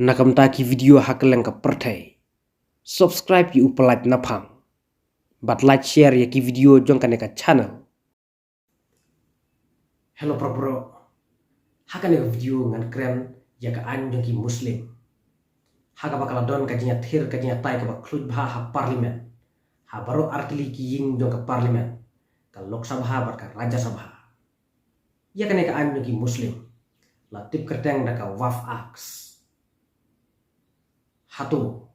Nakamtaki video hakeleng ka pertai. Subscribe yu upalat napang. But like share ya ki video jong kaneka channel. Hello bro. Hakaneka video ngan keren ya ka an jong ki muslim. Haka bakala don ka jinya thir ka jinya tai ka ba khluj bha ha parliament. Ha baro artili ki ying jong ka parliament. Ka lok sabha bar ka raja sabha. Ya kaneka an jong ki muslim. La tip kerteng da ka waf aks. Hatu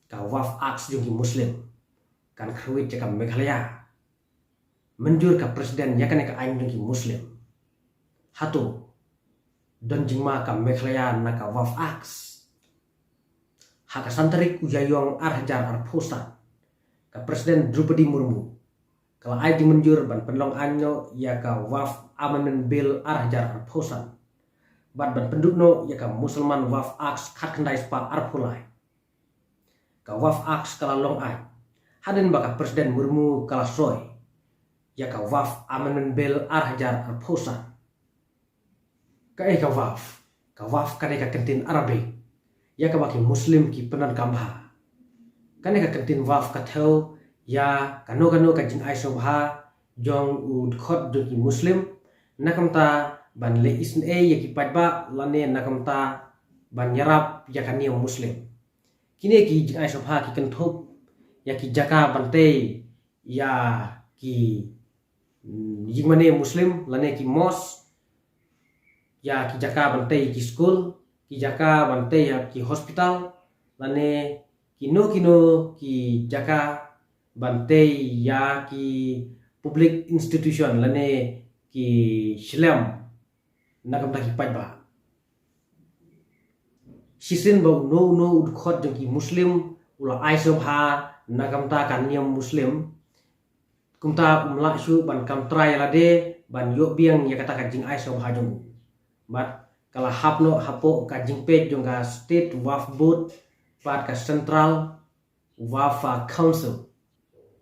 ka waf aks jong ki muslim kan khruit ka Meghalaya menjur ka presiden yakane ka ain jong ki muslim hatu don jingma ka Meghalaya na ka waf aks haka santarik ujayong arhajar arphosa ka presiden Drupadi Murmu kala ai di menjur ban penlong anyo ya ka waf amendment bill arhajar arphosa ban pendudno ya ka musliman waf aks khat khandai spa arphulai ka waf aks kala long ai hadin baka presiden Murmu kala soy ya ka waf amendment bill arhajar arphosa ka waf kane ka kentin arabic ya ka baki muslim ki penan kambha kane ka kentin waf ka theu ya kano ka jin ai sobha jong ud khot do ki muslim nakamta ban le isn ya ki patba lane nakamta ban yarap ya kani muslim kini ki jin ai sobha ki kenthop ya ki jaka bante ya ki jingmane muslim lane ki mos ya ki jaka bante ki school ki jaka bante ya ki hospital lane kino ki jaka bante ya ki public institution lane ki shlam nakam ta ki pajba sisin ba no khot jong ki muslim ula aisob ha nakam ta kan niam muslim kumta umla su ban kam try lade ban yo biang ya kata ka jing aisob ha jong bat kala hapno hapo ka jing page jong ka state waf board pat ka central waf council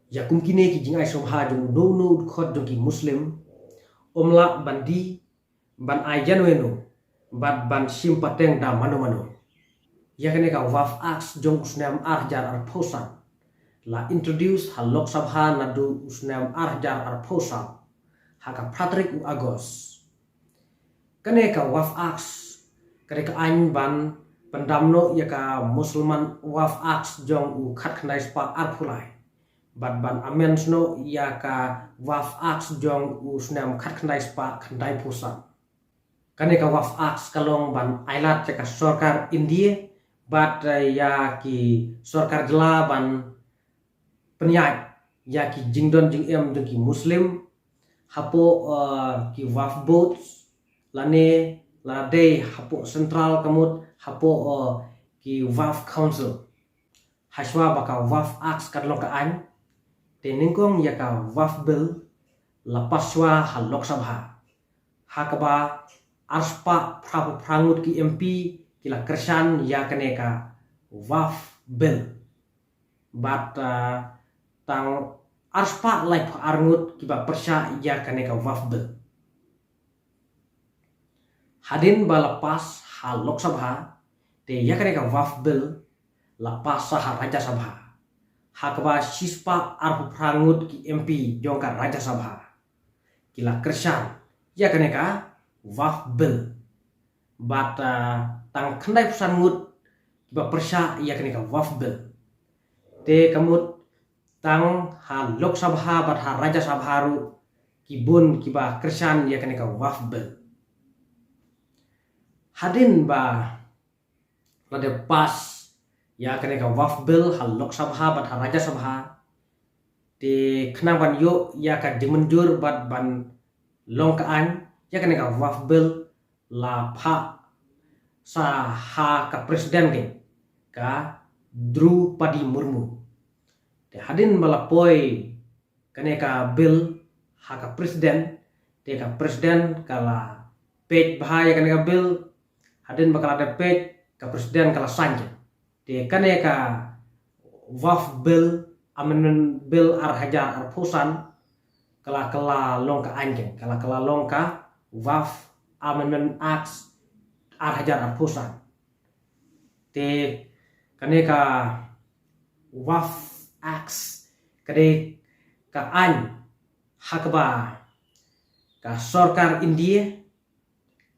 ya kumkine ki jing aisob ha jong no khot jong ki muslim omla bandi ban ajan weno bat ban simpateng da mano yakane ka waf aks jong usnam arjar arphosa la introduce ha lok sabha nadu usnam arjar arphosa haka Patrick Agos kane ka waf aks kane ka ain ban pendamno yaka musliman waf aks jong u khat khnai spa arphulai bat ban amensno yaka waf aks jong usnam khat khnai spa khandai phusa kane ka waf aks kalong ban ailat ka sarkar India bat ya ki sarkar jela ban penyat ya ki jingdon jing em jong ki muslim hapo ki waf board lane lade hapo central kamut hapo ki waf council haswa baka waf aks kadlong ka an teningkong ya ka waf bill lapaswa halok sabha hakaba arspa prangut ki MP kila kersan ya kaneka waf bill bat tang arspa like arngut kiba persya ya kaneka waf bill hadin balapas halok sabha te ya kaneka waf bill lapas sah raja sabha hakaba sispa arpu prangut ki MP jongka raja sabha kila kersan ya kaneka waf bill bat tang khandai pusan ngut kiba persya ya kaneka waf bill te kamut tang ha lok sabha bat ha raja sabharu kibun kiba kersan ya kaneka waf bill hadin ba lade pas ya kaneka waf bill ha lok sabha bat ha raja sabha te khnang ban yo ya ka dimenjur bat ban longkaan ya kaneka waf bill la pha sa ha ka presiden ke ka Drupadi Murmu te hadin balapoi kaneka bill ha ka presiden te ka presiden kala page bahaya kaneka bill hadin bakal ada page ka presiden kala sanja te kaneka waf bill amendment bill arhajar arphosan kala longka anjeng kala longka waf amendment acts arhajar arphosan te kane ka waf acts kade ka an hakba ka sarkar India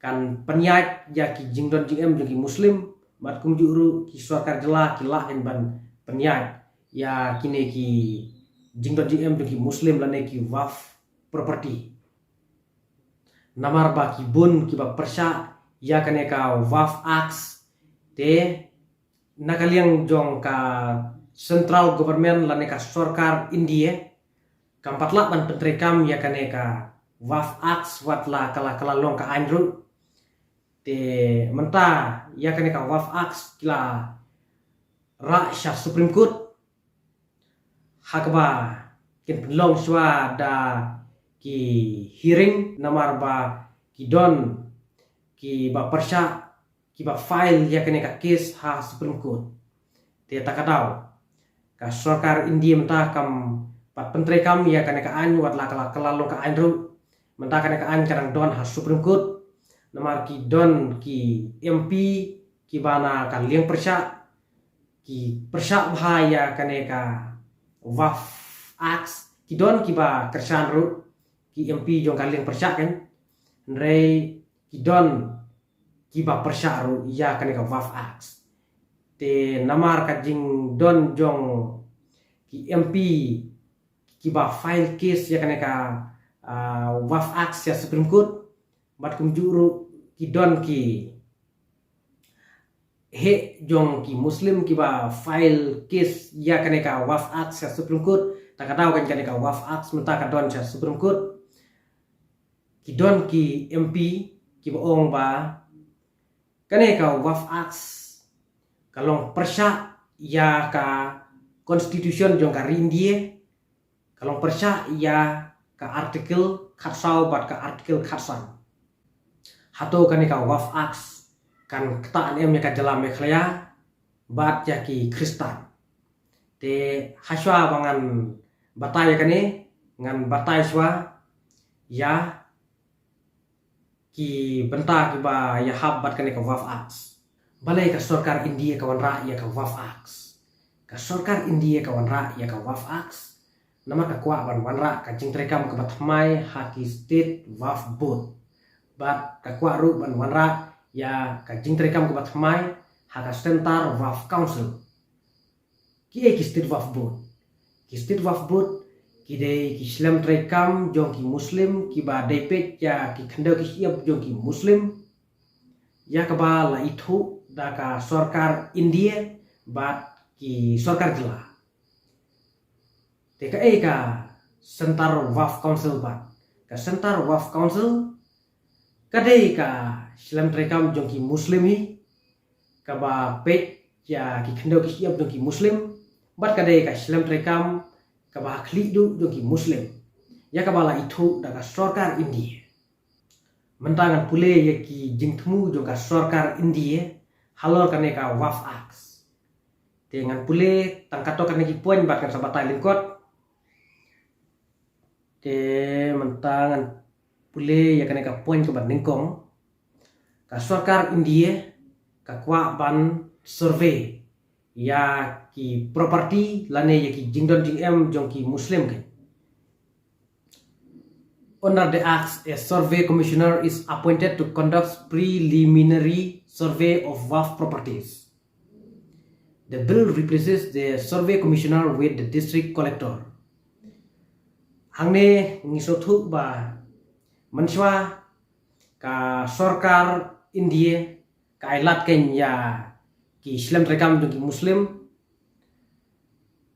kan penyat ya ki jingdon jingem ki muslim bat kum juru ki sarkar jela ki lahen ban penyat ya kine ki jingdon jingem ki muslim lane ki waf property namar ba ki bun ki ba persya ya kane ka waf acts te nakaliang jong ka central government lane ka sarkar India kampatla ban pentrekam ya kane ka waf acts watla kala long ka andru te menta ya kane ka waf acts kila ra sha supreme court hakba kin long swa da ki hearing namar ba ki don ki ba persya ki ba file ya kane ka case ha supreme court te takadau ka sarkar India menta kam pat pentre kam ya kane ka an watla kala long ka andru menta kane ka an karang don ha supreme court namar ki don ki MP ki bana ka liang persya ki persya bahaya kane ka waf acts ki don ki ba kersan ru ki MP jong ka liang persya kan rei ki don ki ba persya ru ya kane ka waf acts te namar ka jing don jong ki MP ki ba file case ya kane ka waf acts ya supreme court bat kum juru ki don ki he jong ki muslim ki ba file case ya kane ka waf acts ya supreme court takadaw kan kane ka waf acts menta ka don ya supreme court ki don ki MP ki boong ba kane ka waf acts kalong persya ya ka constitution jong ka India kalong persya ya ka artikel khatsau bat ka artikel khatsan hato kane ka waf acts kan ketaan em ka jalam meklaya bat ya ki Kristan te haswa bangan batai kane ngan batai swa ya ki benta ki ba ya hab bat kane ka waf acts balai ka sarkar India kawan ra ya ka waf acts ka sarkar India kawan ra ya ka waf acts nama ka kwa ban wanra ka jingtrekam ka batmai haki state waf board bat ka kwa ru ban wanra ya ka jingtrekam ka batmai haka center waf council ki state waf board ki de ki islam trekam jong ki muslim ki ba depet ya ki khando ki siap jong ki muslim ya ka ba la itu da ka sarkar India bat ki sarkar jela te ka center waf council bat ka center waf council kadai ka islam trekam jong ki muslim hi ka ba pet ya ki khando ki siap jong ki muslim bat kadai ka islam trekam ka ba khli du jong ki muslim ya ka bala itu da ka sarkar India mentangan pule ya ki jingthmu jong ka sarkar India halor kane ka waf acts dengan pule tangkato kane ki poin bat kan sabatai lingkot te mentangan pule ya kane ka poin ke ban ningkong ka sarkar India ka kwa ban survey ya ki property lane ya ki jingdon jingem jong ki muslim ke under the acts a survey commissioner is appointed to conduct preliminary survey of waf properties. The bill replaces the survey commissioner with the district collector. Hangne ngisothu ba manswa ka sarkar India ka ilat kenya ki islam trekam jong ki muslim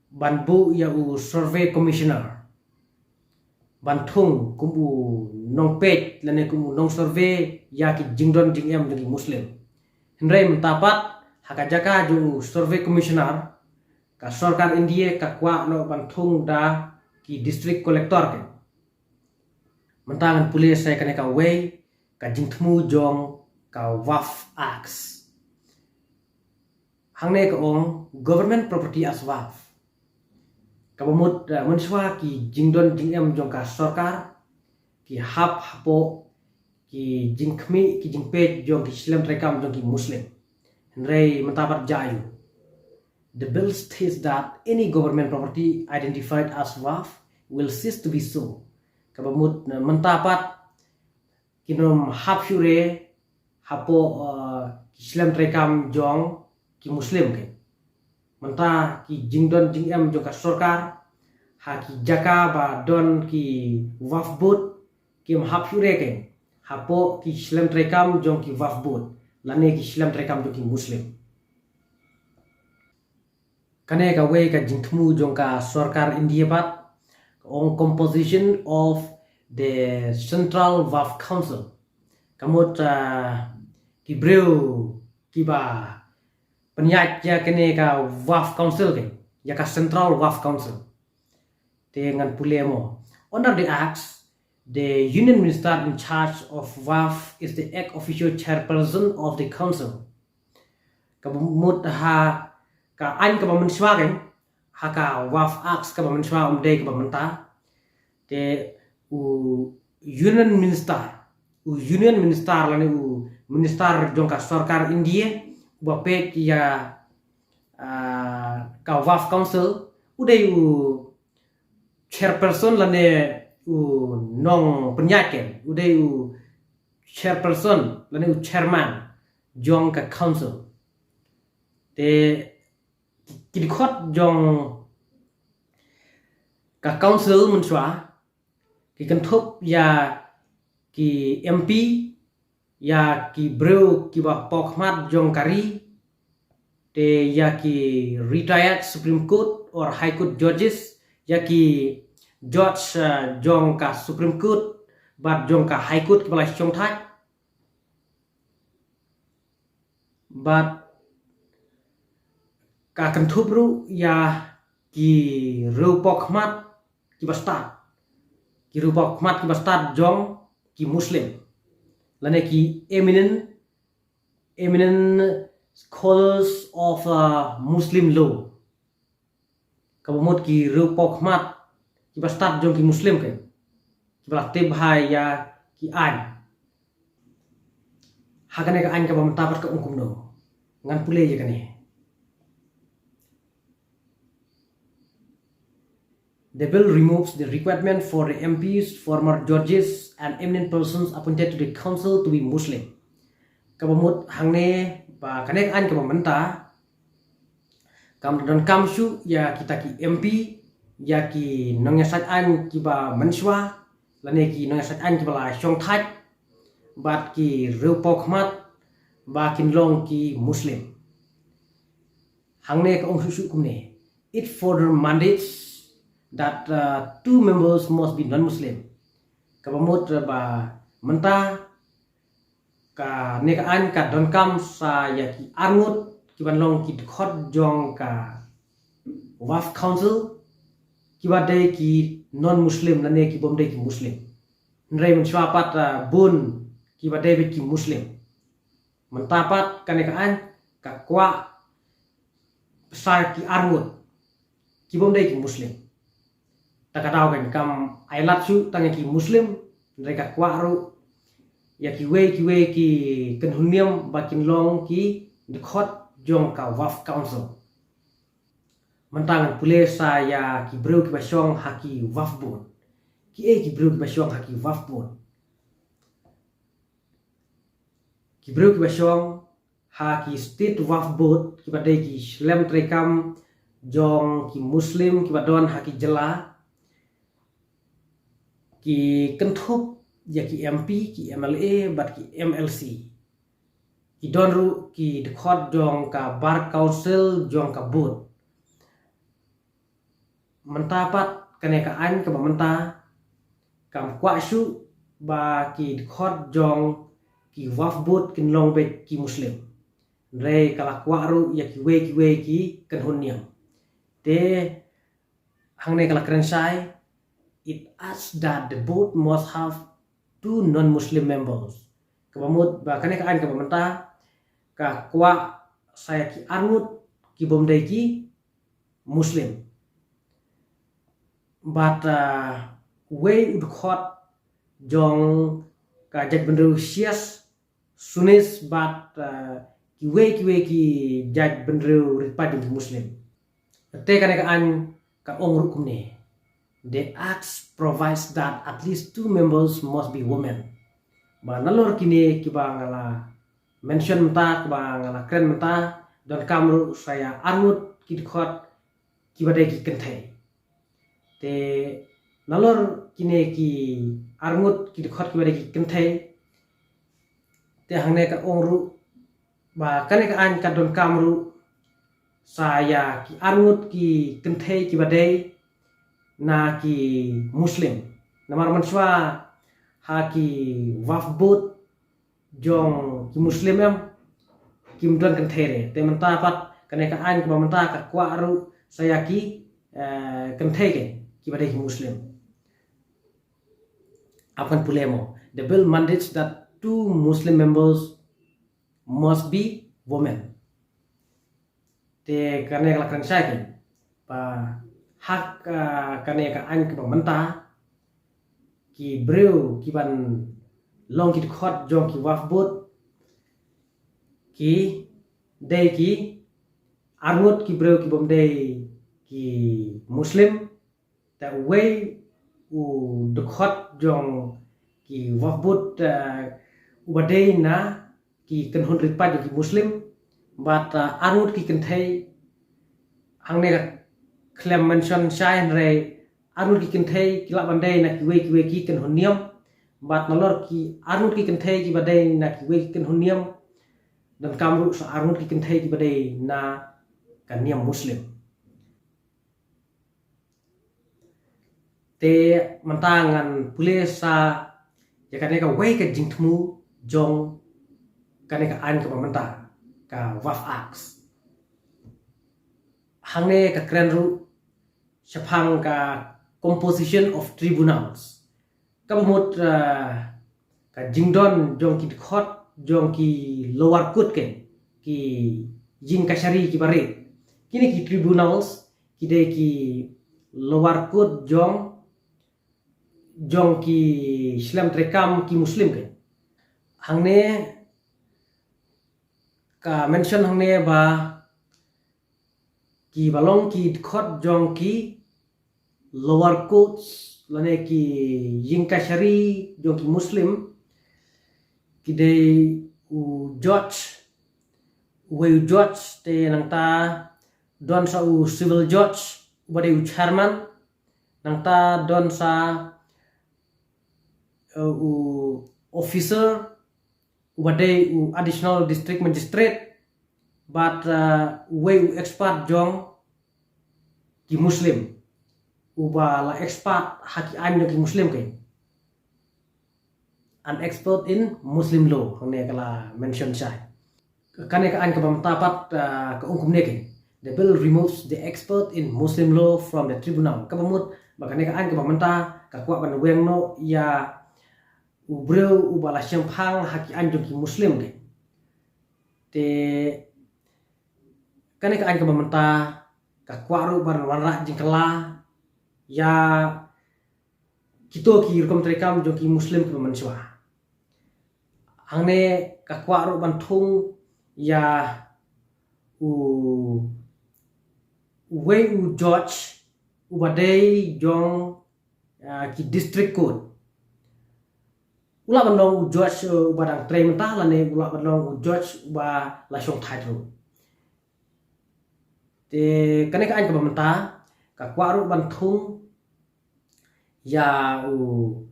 banbu ya u survey commissioner bantung kumbu nong page lane kumbu nong survey ya ki jingdon jingem jong ki muslim hendrai mentapat hakajaka ju survey commissioner ka sarkar India ka kwa no bantung da ki district collector ke mentangan pulis saya kane ka way ka jingthmu jong ka waf acts hangne ka ong government property as waf kabamut manswa ki jingdon jingem jong ka sarkar ki hap hapo ki jingkhmi ki jingpej jong ki islam trekam jong ki muslim Henry mentapat jayu. The bill states that any government property identified as WAF will cease to be so. Kabamut mentapat kinom hapsure hapo Islam trekam jong ki Muslim ke. Menta ki jingdon jingem jong ka sorkar ha ki jaka ba don ki WAF board ki hapsure ke. Hapo ki Islam trekam jong ki WAF board. Lane ki Islam trekam jong ki Muslim. Kane ka way ka jingtmu jong ka sorkar India bat on composition of the Central WAF Council. Kamut ki breu ki ba penyat ya kene ka WAF Council ke ya ka Central WAF Council. Dengan pulemo. Under the acts, the Union Minister in charge of WAF is the ex officio chairperson of the council. Kamut ha ka an ka menswa kan ha ka WAF acts ka menswa umde ka menta te union minister lani minister jong ka sarkar India bapet ya ka WAF council udai chairperson lani nong penyaken udai chairperson lani chairman jong ka council te kidikot jong ka council menswa ki kanthop ya ki MP ya ki breu ki ba pokmat jong kari te ya ki retired Supreme Court or High Court judges ya ki judge jong ka Supreme Court bat jong ka High Court ki balai chong thai bat ka kanthop ru ya ki ru pokmat ki ba start ki ru pokmat ki ba start jong ki Muslim lane ki eminent scholars of Muslim law kabamot ki ru pokmat ki ba start jong ki Muslim ke ki ba te bhai ya ki an hakane ka an ka bamtapat ka ungkum no ngan pule je kane. The bill removes the requirement for the MPs, former judges, and eminent persons appointed to the council to be Muslim. Kabamut hangne ba kanek an kabamenta kam don kamsu ya kita ki MP ya ki nongyasat an ki ba menswa lane ki nongyasat an ki bala syong thaj bat ki rupokmat ba kinlong ki Muslim. Hangne ka ong susu kumne. It further mandates that two members must be non-Muslim. Kabamut ba menta ka nekaan ka donkam sa ya ki arngut ki banlong ki khot jong ka WAF council ki badai ki non-Muslim lane ki bomdai ki Muslim. Nrai menswapat bun ki badai ki Muslim. Mentapat ka nekaan ka kwa besar ki arngut ki bomdai ki Muslim. Takadaw kan kam ailat su tang ki Muslim mereka kwaru ya ki we ki kenhuniam bakin long ki dekhot jong ka WAF council mentangan pule saya ki breu ki basyong haki WAF board ki breu ki basyong haki WAF board ki breu ki basyong haki state WAF board ki badai ki Islam trekam jong ki Muslim ki badon haki jela ki kenthop ya ki MP ki MLA bat ki MLC ki donru ki dekhot jong ka bar council jong ka board mentapat kenekaan ka menta kam kwashu ba ki dekhot jong ki WAF board kinlong bet ki Muslim re kala kwaru ya ki we ki kenhuniam te hangne kala krensai. It asks that the board must have two non-Muslim members. Kabamut ba kanekaan ka pamenta ka kwa saya ki arngut ki bomdai ki Muslim. But way udkhot jong ka jak benru sias sunis but ki judge benreu ripat jong ki Muslim. Te kan ka ong rukum ne. The Acts provides that at least 2 members must be women. Ba nalor kini kiba ngala mention mta kiba ngala kren mta don kamru saya armut kidkhot kiba de ki kenthai. Te nalor kini ki armut kidkhot kiba de ki kenthai. Te hangne ka ong ru ba kan ka don kamru saya ki armut ki kenthai kiba de na ki Muslim namar manswa ha ki wafbut jong ki Muslim em kim don kan there te menta pat kane ka menta ka kwa ru saya ki kan the ki badai ki Muslim apan pulemo. The bill mandates that 2 Muslim members must be women. Te kane ka kan saya ki pa hak kane ka menta ki breu ki ban long ki khot jong ki wafbut ki dei ki armut ki breu ki bom dei ki Muslim ta way u de khot jong ki wafbut ubadei na ki kan hun ripat ki Muslim but armut ki kan thai hangne claim mention shine re armut ki kan thai ki la bandai na ki way ki kan honiam but nalor ki armut ki kan thai ki badai na ki way kan honiam dan kamru sa armut ki kan thai ki badai na kan niam Muslim. Te mentangan pulis sa ya kan ka way ka jingtmu jong kan ka ka menta ka waf acts hangne ka krenru Shapang ka composition of tribunals. Kamut ka jingdon jong ki khot jong ki lower court ke ki jing kashari ki bare. Kini ki tribunals ki de ki lower court jong ki Islam trekam ki Muslim ke. Hangne ka mention hangne ba ki balong ki khot jong ki lower courts lane ki jingka shari jong ki Muslim ki de u judge te nang ta don sa u civil judge bade u chairman nang ta don sa u officer bade u additional district magistrate but way u expert jong ki Muslim uba la expert haki ki Muslim ke an expert in Muslim law hangne kala mention sai kane ka ka bamtapat ka ungkum ne ke. The bill removes the expert in Muslim law from the tribunal kabamut bakane ka bamenta ka kwa ban weng no ya ubreu ubala syamphang haki jong ki Muslim ke. Te kane ka bamenta ka kwa ru ban wanra jingkala ya kito ki rukom trekam jong ki Muslim ki manswa hangne ka kwa ru ban thung ya u way u judge ubadei jong ki district court ula ban long u judge ubadang trem ta lane ula ban long u judge uba la shong thai tru te kane ka bamenta ka kwa ru ban thung ya u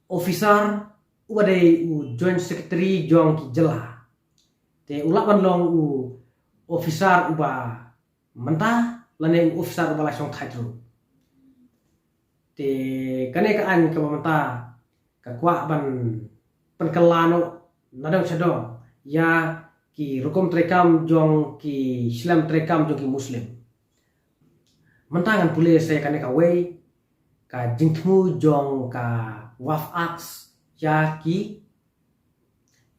officer ubade u joint secretary jong ki jela te ulak ban long u officer uba menta lane u officer uba la shong thai tru te kane ka bamenta ka kwa ban penkelano nadang chadong ya ki rukom trekam jong ki Islam trekam jong ki Muslim mentangan pulih saya kane ka way ka jingtmu jong ka waf acts ya ki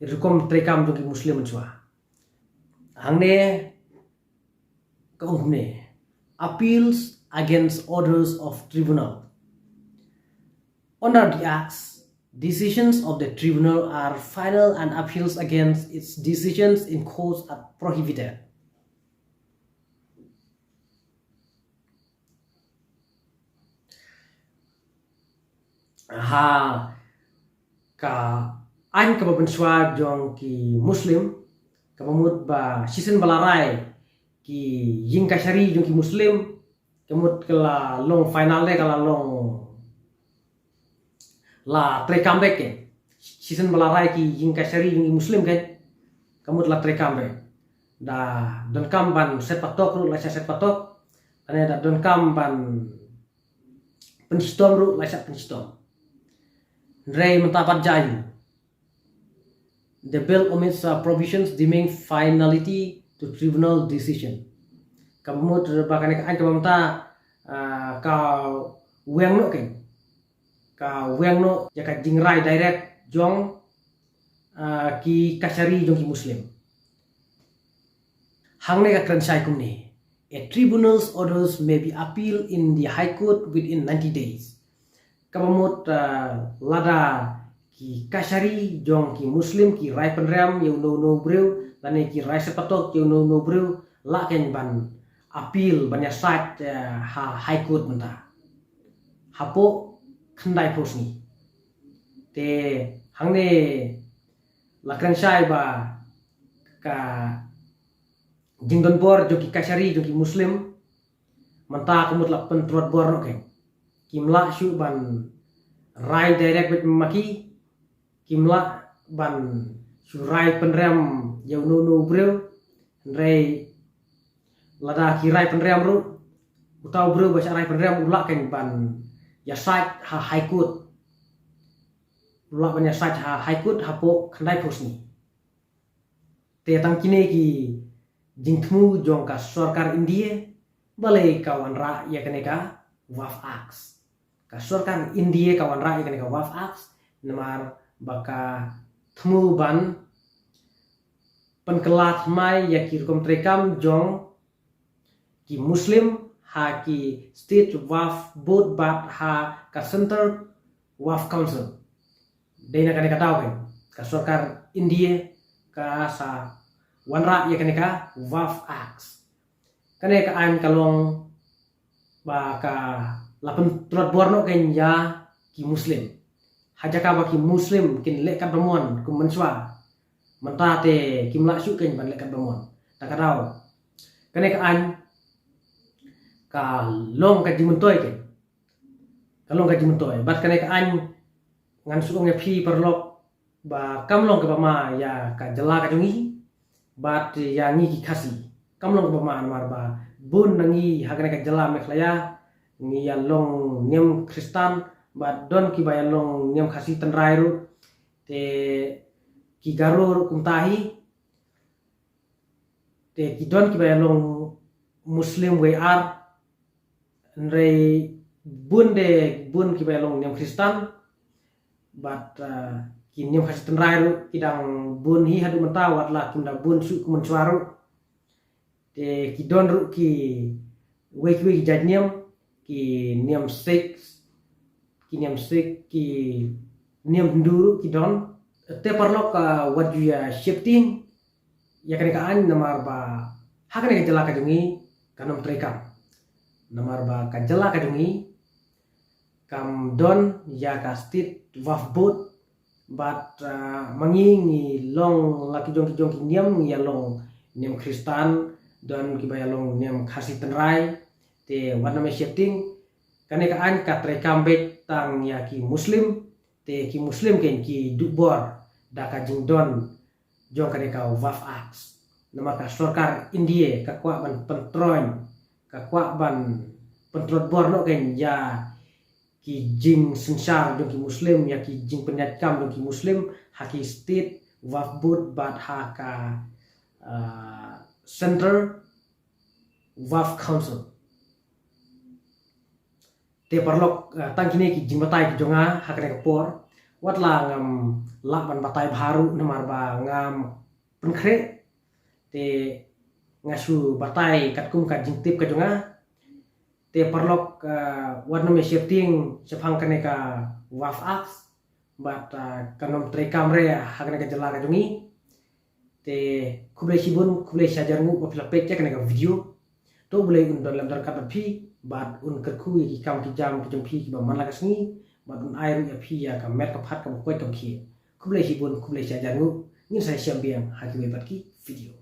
rukom trekam jong ki Muslim chua hangne ka ungkumne appeals against orders of tribunal. Under the acts Decisions of the tribunal are final and appeals against its decisions in courts are prohibited. Ha ka anh ka babenswa jong ki Muslim ka pamut ba season balarai ki ying ka syari jong ki Muslim kemut kala long final de kala long la tre comeback ke season balarai ki ying ka syari jong ki Muslim kan kemut la tre comeback da don kam ban set patok ru la set patok ane da don kam ban penstom ru la set penstom Ray mendapat jayu. The bill omits provisions deeming finality to tribunal decision. Kamu terbakan kan kamu ta kau weng no kan, kau weng no jaka jingrai direct jong ki kasari jong ki Muslim. Hang ne ka kransai kumne. A tribunal's orders may be appealed in the High Court within 90 days. Kamut lada ki kasari jong ki Muslim ki rai penram yo no breu lane ki rai sepatok yo no breu la ken ban appeal banya sat ha High Court menta hapo khandai posni te hangne lakran sai ba ka jingdon bor jo ki kasari jo ki Muslim menta kamut la pentrot bor no ken kimla shu ban rai direct with maki kimla ban shu rai penram yo no breu rai lada ki rai penram ru utau breu ba rai penram ula kan ban ya site ha High Court ula ban ya site ha High Court hapo khandai posni te tang kine ki jingthmu jong ka sarkar India balai kawan ra ya kaneka waf acts ka sarkar India kawan ra ya kaneka waf acts namar baka thmu ban penkelat mai ya kirkom trekam jong ki Muslim ha ki state waf board bat ha ka center waf council dena kaneka tahu kan ka sarkar India ka sa wanra ya kaneka waf acts kaneka an kalong baka lapen trot borno ken ya ki Muslim hajaka ba ki Muslim kin lekat bamon kum menswa mentate kimla su ken ban lekat bamon takadau kaneka an ka long ka jimuntoy ken kalong ka jimuntoy bat kaneka an ngan su nge phi perlok ba kamlong ka bama ya ka jela ka jungi bat ya ngi ki khasi kamlong ka bama mar ba bun nangi hagane ka jela meklaya ngi ya long nyem Kristan bat don ki ba long nyem khasi tenrai ru te ki garur kumtahi te ki don ki ba long Muslim we are Nrei bun ki ba long nyem Kristan bat ki nyem khasi tenrai ru kidang bun hi hadu mentawat la kunda bun su kumensuaru te ki don ru ki we jadnyem ki nyem sik ki nyem nduru ki don te parlok wat ya shifting ya kaneka an namar ba hakane ka jela ka jungi kanom trekam namar ba ka jela ka jungi kam don ya ka state waf boat bat mangingi long laki jong ki nyem ya long nyem Kristan don ki ba long nyem khasi tenrai te warna me shifting kaneka an ka trekam bet tang ya ki Muslim te ki Muslim ken ki dubor da ka jingdon jong kaneka waf acts nama ka sarkar India ka kwa ban pentroin ka kwa ban pentrot borno ken ya ki jing sensar jong ki Muslim ya ki jing penyatkam jong ki Muslim haki state waf board bat ha ka center waf council te parlok tangkine ki jing batai ki jonga hakane ka por watla ngam lakban batai baru namar ba ngam penkre te ngasu batai katkum ka jingtip ka jonga te parlok warna me shifting sephang kane ka waf acts bat kanom tre kamre hagna ka jala ka jungi te kuble sibun kuble sajar ngu bapila pecek ka video to boleh un dalam darkat pi bat un kerku ki kam ki jam ki jumpi ki ba man lakas ni bat un air ya pi ya ka mer ka phat ka ko ka ki kuble sibun kuble sajar ngu ni saya siam biang hagi bat ki video